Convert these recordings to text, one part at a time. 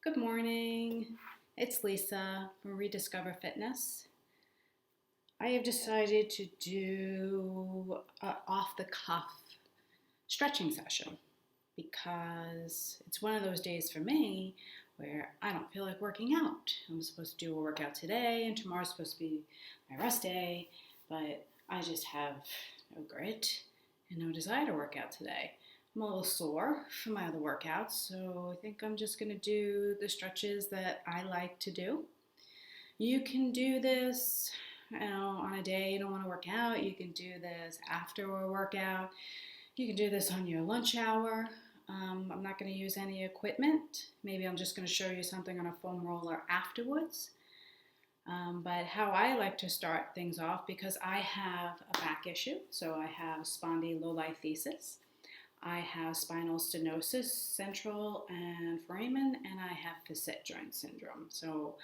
Good morning. It's Lisa from Rediscover Fitness. I have decided to do an off the cuff stretching session because it's one of those days for me where I don't feel like working out. I'm supposed to do a workout today and tomorrow's supposed to be my rest day, but I just have no grit and no desire to work out today. I'm a little sore from my other workouts, so I think I'm just going to do the stretches that I like to do. You can do this, on a day you don't want to work out. You can do this after a workout. You can do this on your lunch hour. I'm not going to use any equipment. Maybe I'm just going to show you something on a foam roller afterwards. But how I like to start things off, because I have a back issue, so I have spondylolisthesis. I have spinal stenosis, central and foramen, and I have facet joint syndrome. So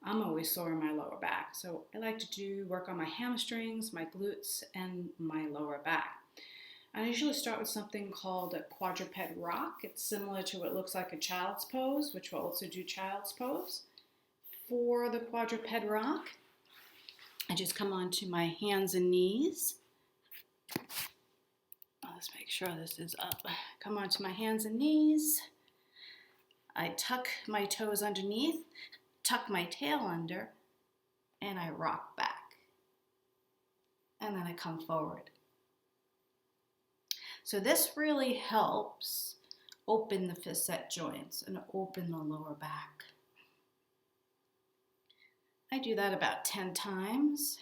I'm always sore in my lower back. So I like to do work on my hamstrings, my glutes, and my lower back. I usually start with something called a quadruped rock. It's similar to what looks like a child's pose, which will also do child's pose. For the quadruped rock, I just come onto my hands and knees. Let's make sure this is up. Come onto my hands and knees. I tuck my toes underneath, tuck my tail under, and I rock back. And then I come forward. So this really helps open the facet joints and open the lower back. I do that about 10 times.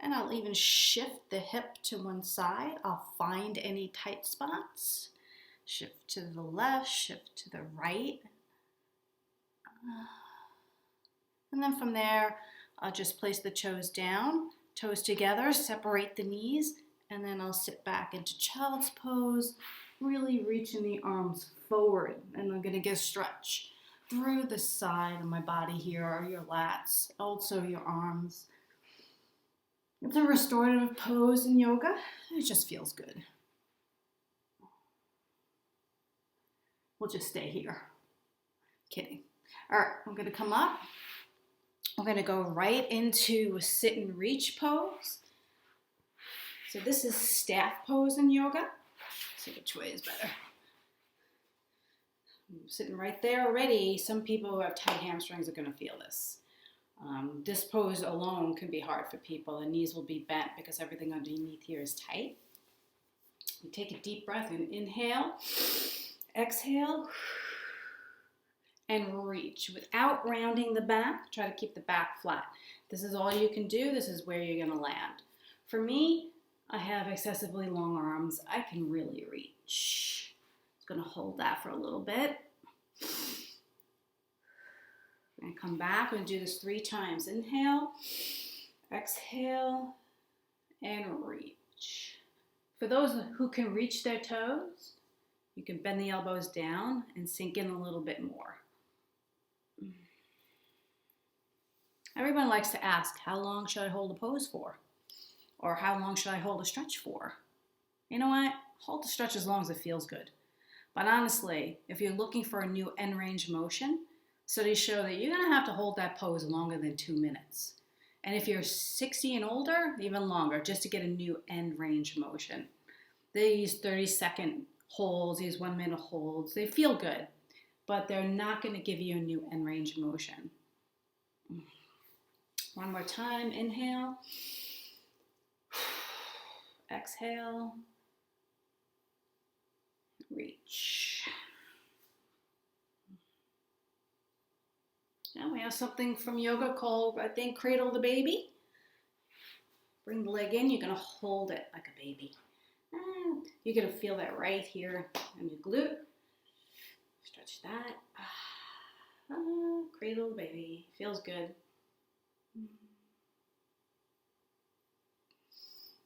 And I'll even shift the hip to one side. I'll find any tight spots. Shift to the left, shift to the right. And then from there, I'll just place the toes down, toes together, separate the knees, and then I'll sit back into child's pose, really reaching the arms forward. And I'm gonna get a stretch through the side of my body here, or your lats, also your arms. It's a restorative pose in yoga. It just feels good. We'll just stay here. Kidding. All right, I'm gonna come up. I'm gonna go right into a sit and reach pose. So this is staff pose in yoga. Let's see which way is better. I'm sitting right there already. Some people who have tight hamstrings are gonna feel this. This pose alone can be hard for people. The knees will be bent because everything underneath here is tight. You take a deep breath and inhale, exhale, and reach. Without rounding the back, try to keep the back flat. This is all you can do. This is where you're gonna land. For me, I have excessively long arms. I can really reach. I'm gonna hold that for a little bit. And come back. I'm going to do this 3 times. Inhale, exhale, and reach. For those who can reach their toes, you can bend the elbows down and sink in a little bit more. Everyone likes to ask, how long should I hold a pose for? Or how long should I hold a stretch for? You know what? Hold the stretch as long as it feels good. But honestly, if you're looking for a new end range motion, studies show that you're going to have to hold that pose longer than 2 minutes. And if you're 60 and older, even longer, just to get a new end range motion. These 30-second holds, these 1-minute holds, they feel good, but they're not going to give you a new end range motion. One more time, inhale, exhale, reach. Now we have something from yoga called, I think, cradle the baby. Bring the leg in, you're gonna hold it like a baby. And you're gonna feel that right here in your glute. Stretch that. Cradle the baby, feels good.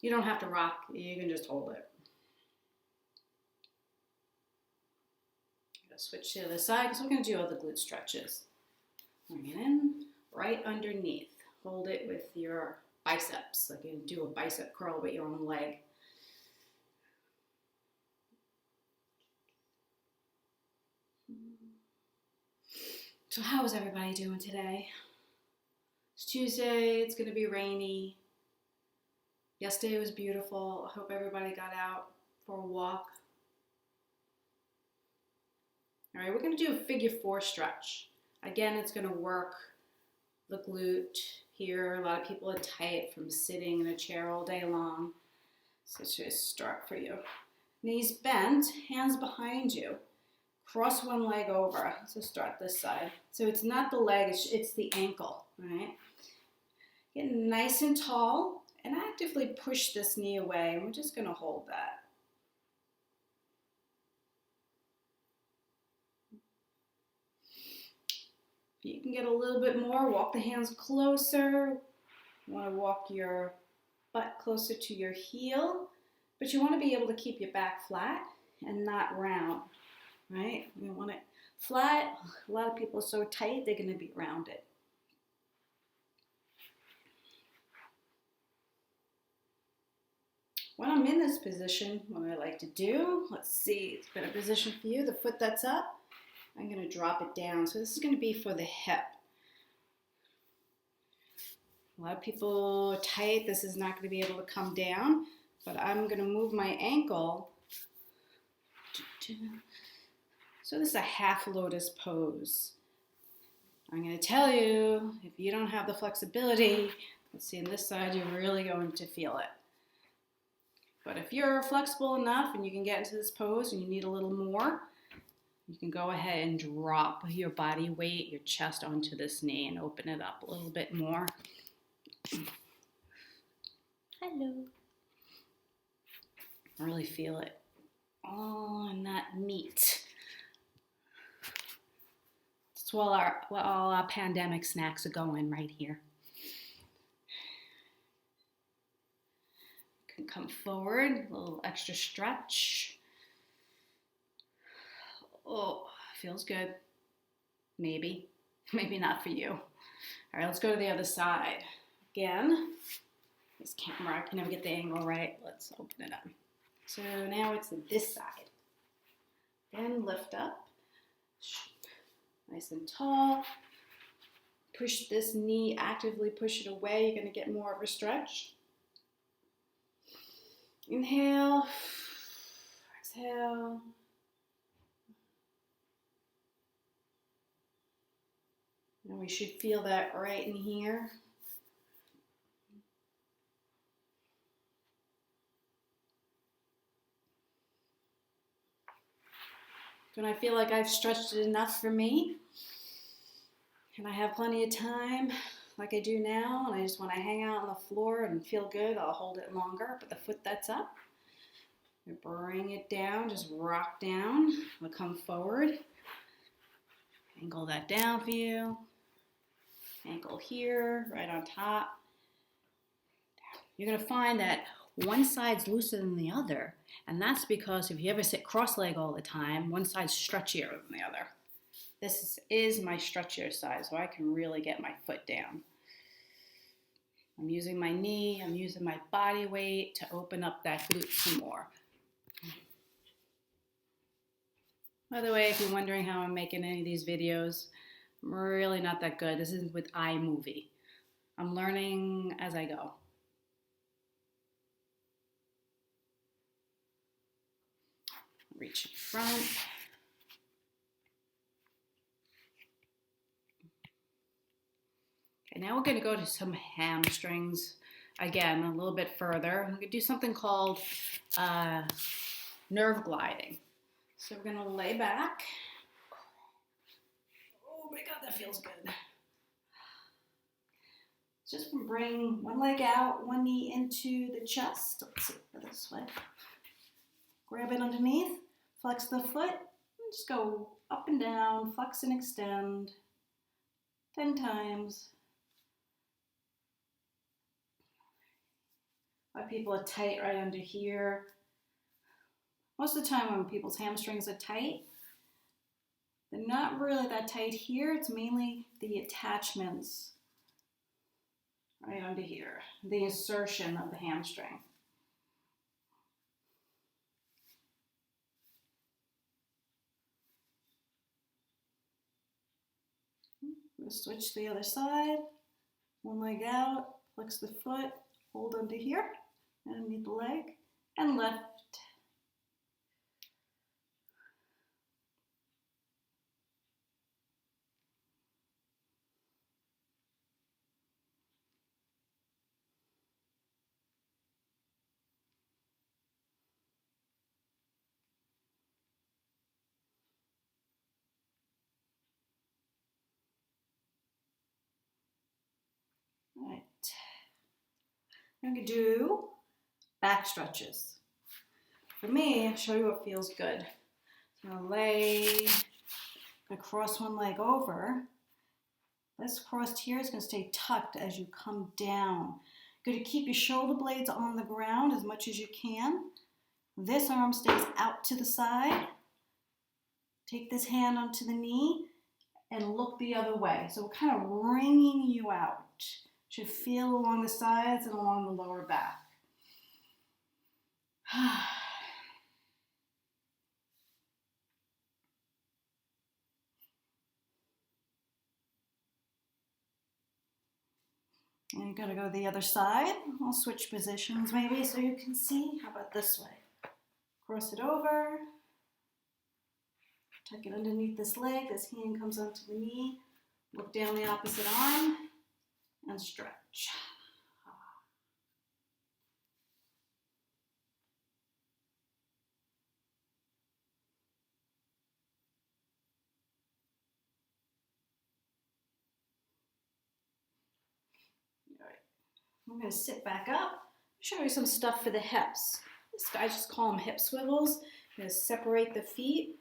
You don't have to rock, you can just hold it. I'm gonna switch to the other side because we're gonna do other glute stretches. Bring it in, right underneath. Hold it with your biceps, like you do a bicep curl with your own leg. So how is everybody doing today? It's Tuesday, it's gonna be rainy. Yesterday was beautiful. I hope everybody got out for a walk. All right, we're gonna do a figure 4 stretch. Again, it's gonna work the glute here. A lot of people are tight from sitting in a chair all day long. So it's just start for you. Knees bent, hands behind you. Cross one leg over. So start this side. So it's not the leg, it's the ankle, right? Get nice and tall and actively push this knee away. And we're just gonna hold that. If you can get a little bit more, walk the hands closer. You wanna walk your butt closer to your heel, but you wanna be able to keep your back flat and not round, right? You want it flat. A lot of people are so tight, they're gonna be rounded. When I'm in this position, what I like to do, let's see, it's been a position for you, the foot that's up, I'm gonna drop it down. So this is gonna be for the hip. A lot of people are tight, this is not gonna be able to come down, but I'm gonna move my ankle. So this is a half lotus pose. I'm gonna tell you, if you don't have the flexibility, let's see on this side, you're really going to feel it. But if you're flexible enough and you can get into this pose and you need a little more, you can go ahead and drop your body weight, your chest onto this knee and open it up a little bit more. Hello. Really feel it all in that meat. That's where all our pandemic snacks are going right here. You can come forward, a little extra stretch. Oh, feels good. Maybe not for you. All right, let's go to the other side. Again, this camera, I can never get the angle right. Let's open it up. So now it's this side. Then lift up, nice and tall. Push this knee, actively push it away. You're gonna get more of a stretch. Inhale, exhale. And we should feel that right in here. When I feel like I've stretched it enough for me, and I have plenty of time, like I do now, and I just want to hang out on the floor and feel good, I'll hold it longer. But the foot that's up, you bring it down, just rock down. I'll come forward, angle that down for you. Ankle here, right on top. You're going to find that one side's looser than the other, and that's because if you ever sit cross-legged all the time, one side's stretchier than the other. This is my stretchier side, so I can really get my foot down. I'm using my knee, I'm using my body weight to open up that glute some more. By the way, if you're wondering how I'm making any of these videos, I'm really not that good. This is with iMovie. I'm learning as I go. Reach in front. Okay, now we're going to go to some hamstrings. Again, a little bit further. We're going to do something called nerve gliding. So we're going to lay back. Oh my God, that feels good. Just bring one leg out, one knee into the chest. Let's see, this way. Grab it underneath, flex the foot, and just go up and down, flex and extend 10 times. A lot of people are tight right under here. Most of the time when people's hamstrings are tight, they're not really that tight here. It's mainly the attachments right under here, the insertion of the hamstring. Switch to the other side. One leg out, flex the foot, hold under here, and meet the leg, and left. All right. I'm going to do back stretches. For me, I'll show you what feels good. So I'm going to cross one leg over. This crossed here is going to stay tucked as you come down. You're going to keep your shoulder blades on the ground as much as you can. This arm stays out to the side. Take this hand onto the knee and look the other way. So we're kind of wringing you out. Should feel along the sides and along the lower back. And you're going to go the other side. I'll switch positions maybe so you can see. How about this way? Cross it over. Tuck it underneath this leg. This hand comes onto the knee. Look down the opposite arm and stretch. All right. I'm going to sit back up. Show you some stuff for the hips. I just call them hip swivels. I'm going to separate the feet.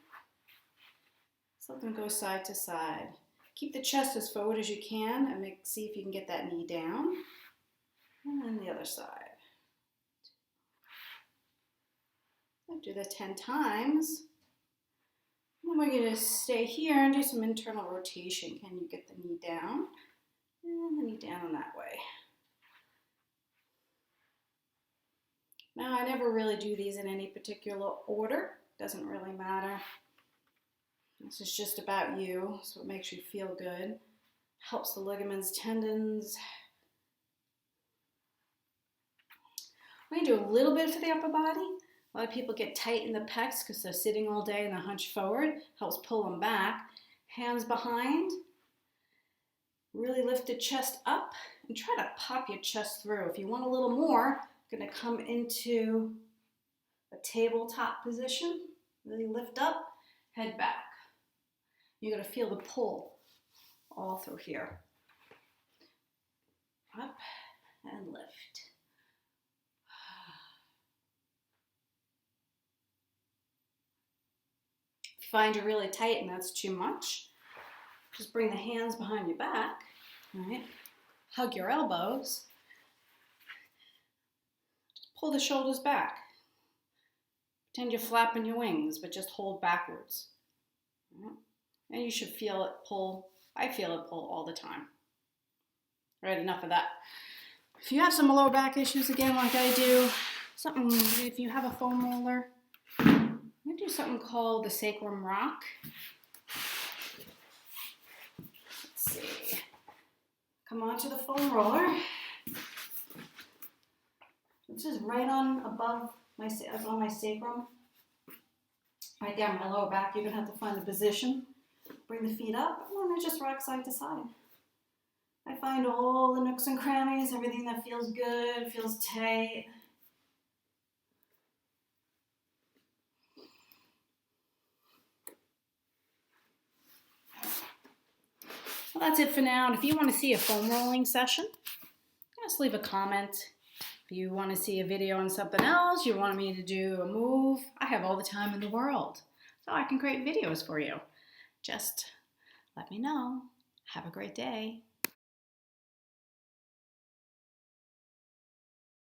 Just let them go side to side. Keep the chest as forward as you can and see if you can get that knee down. And then the other side. I'll do that 10 times. And then we're going to stay here and do some internal rotation. Can you get the knee down? And the knee down that way. Now, I never really do these in any particular order. Doesn't really matter. This is just about you, so it makes you feel good. Helps the ligaments, tendons. I'm going to do a little bit for the upper body. A lot of people get tight in the pecs because they're sitting all day and they're hunched forward. Helps pull them back. Hands behind. Really lift the chest up and try to pop your chest through. If you want a little more, I'm going to come into a tabletop position. Really lift up, head back. You're going to feel the pull all through here. Up and lift. If you find you're really tight and that's too much, just bring the hands behind your back. All right? Hug your elbows. Just pull the shoulders back. Pretend you're flapping your wings, but just hold backwards. All right? And you should feel it pull. I feel it pull all the time. All right, enough of that. If you have some lower back issues again, like I do, if you have a foam roller, I'm going to do something called the sacrum rock. Let's see. Come onto the foam roller. This is right on above my sacrum. Right down my lower back. You're going to have to find the position. Bring the feet up, and then I just rock side to side. I find all the nooks and crannies, everything that feels good, feels tight. Well, that's it for now. And if you want to see a foam rolling session, just leave a comment. If you want to see a video on something else, you want me to do a move, I have all the time in the world. So I can create videos for you. Just let me know. Have a great day.